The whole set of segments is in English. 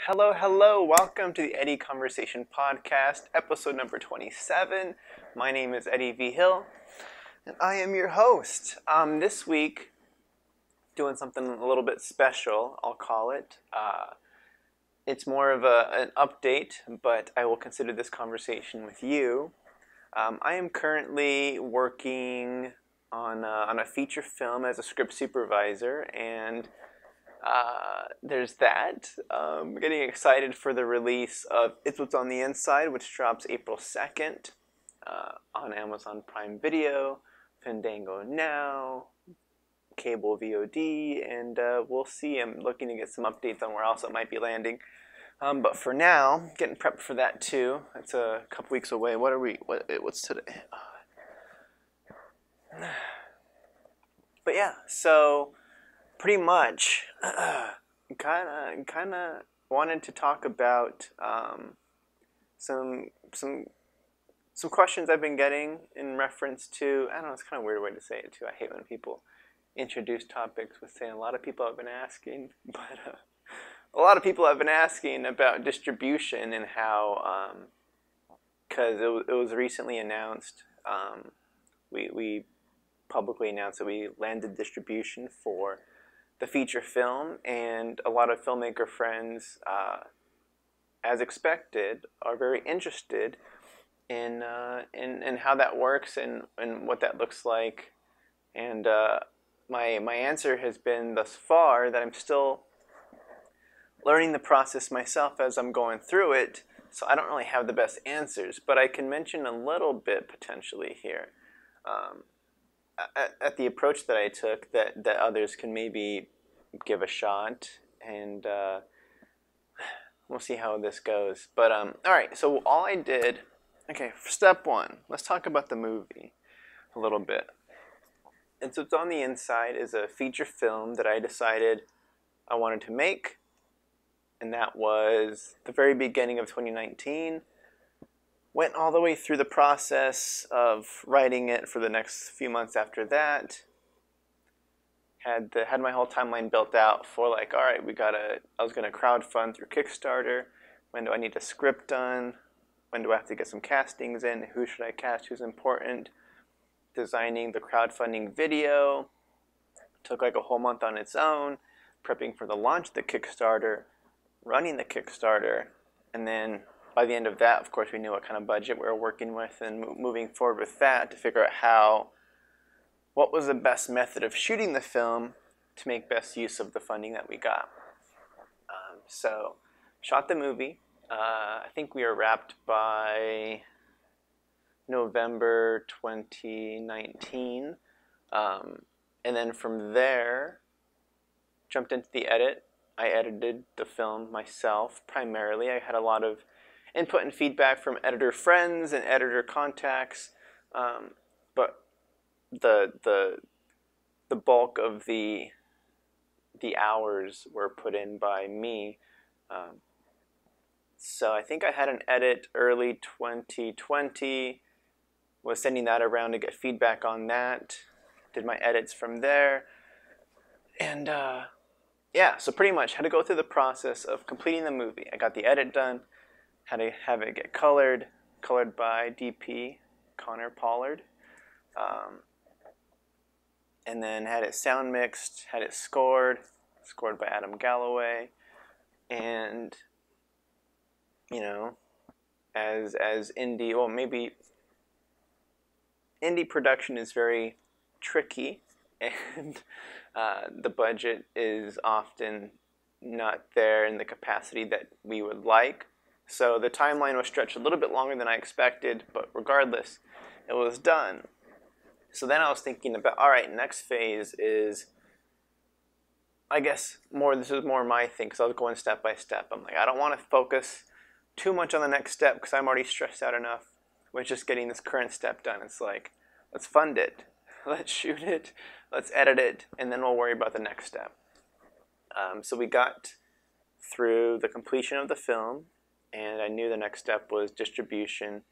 Hello, welcome to the Eddie Conversation Podcast, episode number 27. My name is Eddie Vigil, and I am your host. This week, doing something a little bit special, I'll call it. It's more of an update, but I will consider this conversation with you. I am currently working on a feature film as a script supervisor, and there's that. Getting excited for the release of It's What's on the Inside, which drops April 2nd on Amazon Prime Video, Fandango Now, Cable VOD, and we'll see. I'm looking to get some updates on where else it might be landing. But for now, getting prepped for that too. It's a couple weeks away. What's today? But yeah, so pretty much, kind of wanted to talk about some questions I've been getting in reference to. I don't know. It's kind of a weird way to say it too. I hate when people introduce topics with saying a lot of people have been asking, but a lot of people have been asking about distribution and how, because it was recently announced. We publicly announced that we landed distribution for the feature film, and a lot of filmmaker friends, as expected, are very interested in how that works and what that looks like. And my answer has been thus far that I'm still learning the process myself as I'm going through it, so I don't really have the best answers, but I can mention a little bit potentially here. At the approach that I took that others can maybe give a shot, and we'll see how this goes. But alright, so all I did, okay, for step one, let's talk about the movie a little bit. And so It's on the Inside is a feature film that I decided I wanted to make, and that was the very beginning of 2019. Went all the way through the process of writing it for the next few months after that. Had my whole timeline built out for like, all right, I was gonna crowdfund through Kickstarter. When do I need a script done? When do I have to get some castings in? Who should I cast? Who's important? Designing the crowdfunding video took like a whole month on its own. Prepping for the launch of the Kickstarter, running the Kickstarter, and then by the end of that, of course, we knew what kind of budget we were working with, and moving forward with that to figure out what was the best method of shooting the film to make best use of the funding that we got. So, shot the movie. I think we were wrapped by November 2019. And then from there, jumped into the edit. I edited the film myself primarily. I had a lot of input and feedback from editor friends and editor contacts, but the bulk of the hours were put in by me. So I think I had an edit early 2020. Was sending that around to get feedback on that. Did my edits from there, and yeah. So pretty much had to go through the process of completing the movie. I got the edit done. Had to have it get colored by DP Connor Pollard, and then had it sound mixed, had it scored by Adam Galloway, and you know, as indie, well, maybe indie production is very tricky, and the budget is often not there in the capacity that we would like. So the timeline was stretched a little bit longer than I expected, but regardless, it was done. So then I was thinking about, all right, next phase is, I guess, this is more my thing, because I was going step by step. I'm like, I don't want to focus too much on the next step, because I'm already stressed out enough with just getting this current step done. It's like, let's fund it, let's shoot it, let's edit it, and then we'll worry about the next step. So we got through the completion of the film, and I knew the next step was distribution.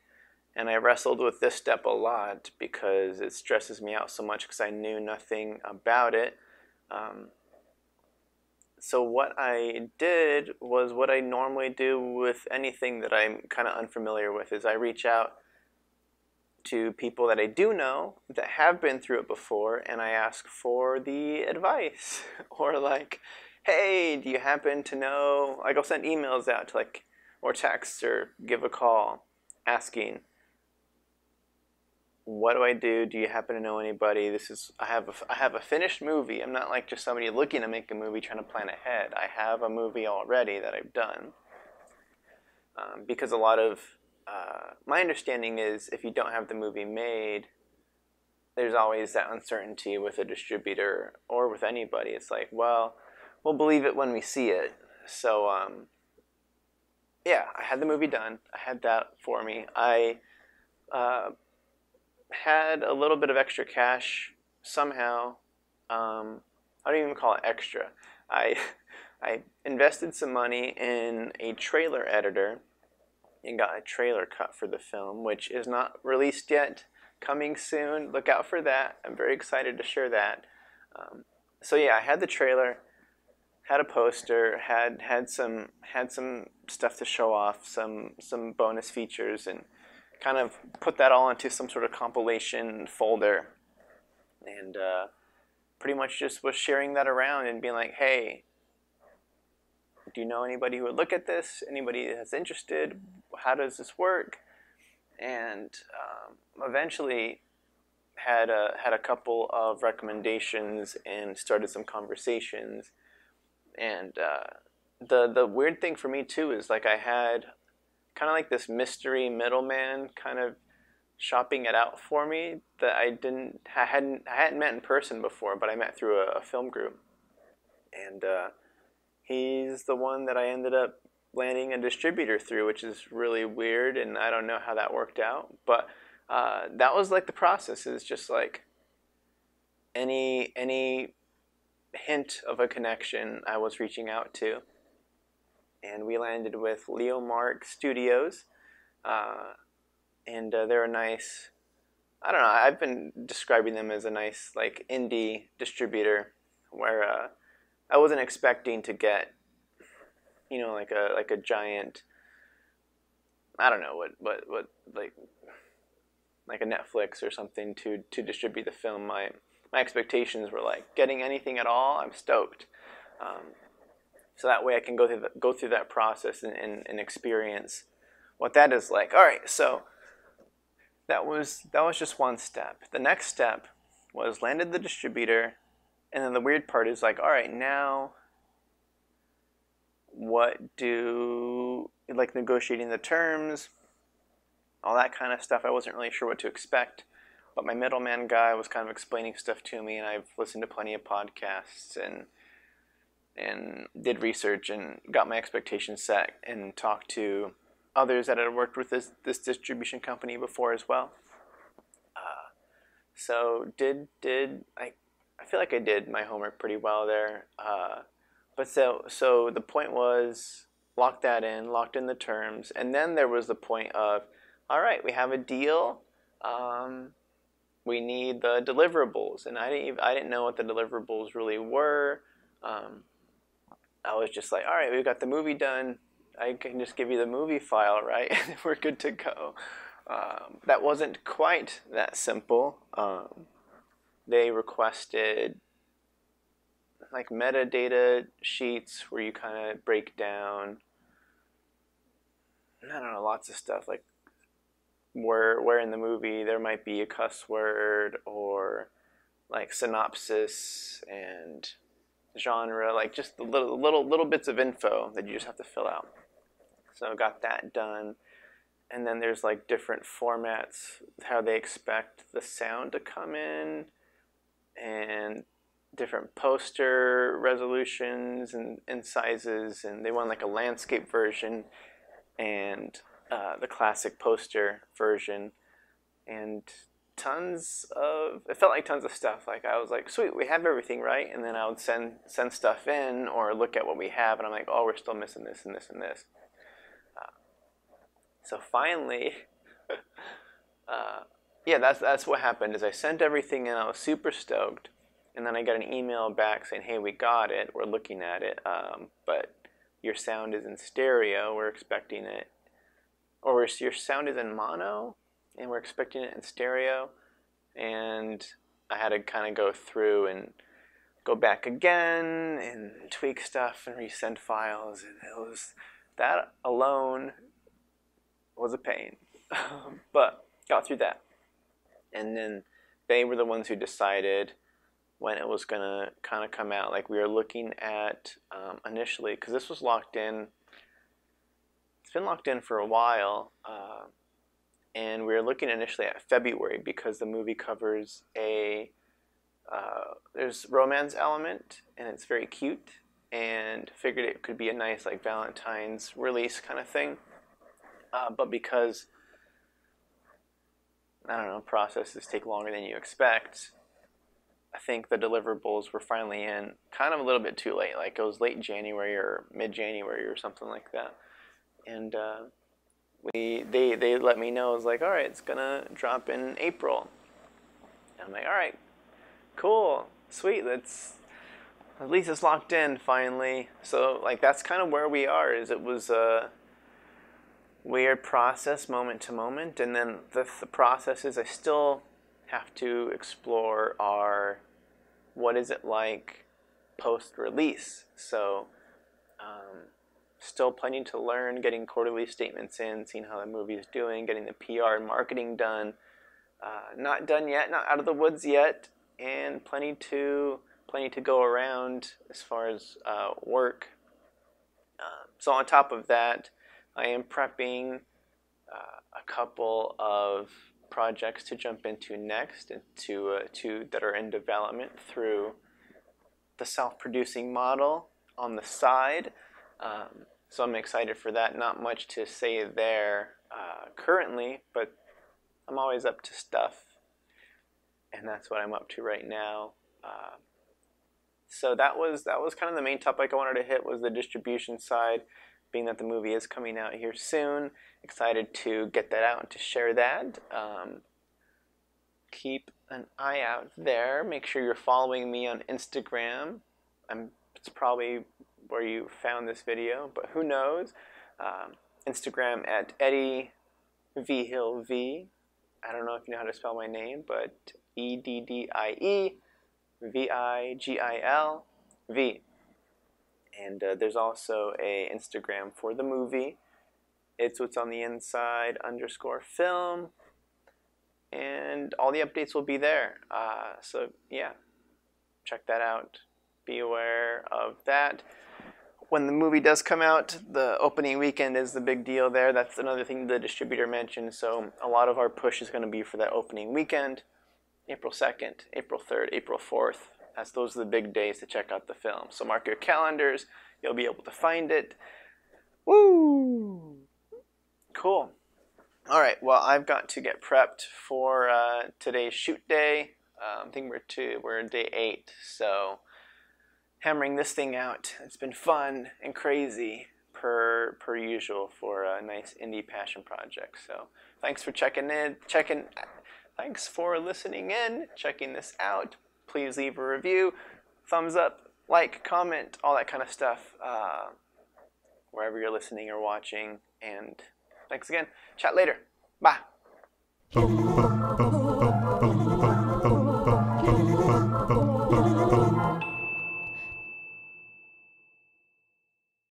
And I wrestled with this step a lot because it stresses me out so much because I knew nothing about it. So what I did was what I normally do with anything that I'm kind of unfamiliar with, is I reach out to people that I do know that have been through it before, and I ask for the advice. Or like, hey, do you happen to know, like I'll send emails out to like, or texts or give a call asking, what do I do? Do you happen to know anybody? I have a finished movie. I'm not like just somebody looking to make a movie trying to plan ahead. I have a movie already that I've done. Because a lot of my understanding is, if you don't have the movie made, there's always that uncertainty with a distributor or with anybody. It's like, well, we'll believe it when we see it. So yeah, I had the movie done. I had that for me. I had a little bit of extra cash somehow. I don't even call it extra. I I invested some money in a trailer editor and got a trailer cut for the film, which is not released yet. Coming soon. Look out for that. I'm very excited to share that. So yeah, I had the trailer, had a poster, had some stuff to show off, some bonus features, and kind of put that all into some sort of compilation folder, and pretty much just was sharing that around and being like, hey, do you know anybody who would look at this? Anybody that's interested? How does this work? And eventually had a couple of recommendations and started some conversations. And the weird thing for me too is, like, I had kind of like this mystery middleman kind of shopping it out for me that I hadn't met in person before, but I met through a film group. And he's the one that I ended up landing a distributor through, which is really weird, and I don't know how that worked out. But that was like the process, is just like any hint of a connection I was reaching out to. And we landed with Leo Mark Studios, and they're a nice, I don't know, I've been describing them as a nice like indie distributor, where I wasn't expecting to get, you know, like a giant, I don't know what like a Netflix or something to distribute the film. My expectations were like, getting anything at all, I'm stoked. So that way I can go through that process and experience what that is like. All right, so that was just one step. The next step was landed the distributor, and then the weird part is like, all right, now what do, like, negotiating the terms, all that kind of stuff. I wasn't really sure what to expect, but my middleman guy was kind of explaining stuff to me, and I've listened to plenty of podcasts and did research and got my expectations set and talked to others that had worked with this distribution company before as well. So I feel like I did my homework pretty well there. But so the point was, locked in the terms, and then there was the point of, all right, we have a deal. We need the deliverables, and I didn't know what the deliverables really were. I was just like, all right, we've got the movie done. I can just give you the movie file, right? And we're good to go. That wasn't quite that simple. They requested like metadata sheets where you kind of break down, I don't know, lots of stuff, like where in the movie there might be a cuss word, or like synopsis and genre, like just the little bits of info that you just have to fill out. So I got that done. And then there's like different formats, how they expect the sound to come in, and different poster resolutions and sizes. And they want like a landscape version and the classic poster version, and it felt like tons of stuff. Like, I was like, sweet, we have everything, right? And then I would send stuff in or look at what we have, and I'm like, oh, we're still missing this and this and this. So finally, yeah, that's what happened, is I sent everything in. I was super stoked, and then I got an email back saying, hey, we got it, we're looking at it, but your sound is in stereo, we're expecting it, or your sound is in mono, and we're expecting it in stereo. And I had to kind of go through and go back again and tweak stuff and resend files, and that alone was a pain. But got through that. And then they were the ones who decided when it was going to kind of come out. Like, we were looking at initially, because this was locked in, it's been locked in for a while, and we were looking initially at February because the movie covers there's romance element, and it's very cute, and figured it could be a nice like Valentine's release kind of thing. But because, I don't know, processes take longer than you expect, I think the deliverables were finally in kind of a little bit too late. Like, it was late January or mid-January or something like that. And they let me know. It was like, all right, it's going to drop in April. And I'm like, all right, cool, sweet. That's, at least it's locked in finally. So, like, that's kind of where we are. It was a weird process moment to moment. And then the processes I still have to explore are, what is it like post-release? So still planning to learn, getting quarterly statements in, seeing how the movie is doing, getting the PR and marketing done. Not done yet, not out of the woods yet, and plenty to go around as far as work. So on top of that, I am prepping a couple of projects to jump into next, and two that are in development through the self-producing model on the side. So I'm excited for that. Not much to say there currently, but I'm always up to stuff, and that's what I'm up to right now. So that was kind of the main topic I wanted to hit, was the distribution side, being that the movie is coming out here soon. Excited to get that out and to share that. Keep an eye out there. Make sure you're following me on Instagram. It's probably where you found this video, but who knows? Instagram at Eddie Vigil V. I don't know if you know how to spell my name, but EDDIE VIGIL. And there's also a Instagram for the movie. It's What's on the Inside _film. And all the updates will be there. So yeah, check that out. Be aware of that. When the movie does come out, the opening weekend is the big deal there. That's another thing the distributor mentioned. So a lot of our push is going to be for that opening weekend. April 2nd, April 3rd, April 4th. Those are the big days to check out the film. So mark your calendars. You'll be able to find it. Woo! Cool. All right. Well, I've got to get prepped for today's shoot day. I think we're day 8. So hammering this thing out. It's been fun and crazy per usual for a nice indie passion project. So thanks for thanks for listening in, checking this out. Please leave a review, thumbs up, like, comment, all that kind of stuff, wherever you're listening or watching. And thanks again. Chat later. Bye.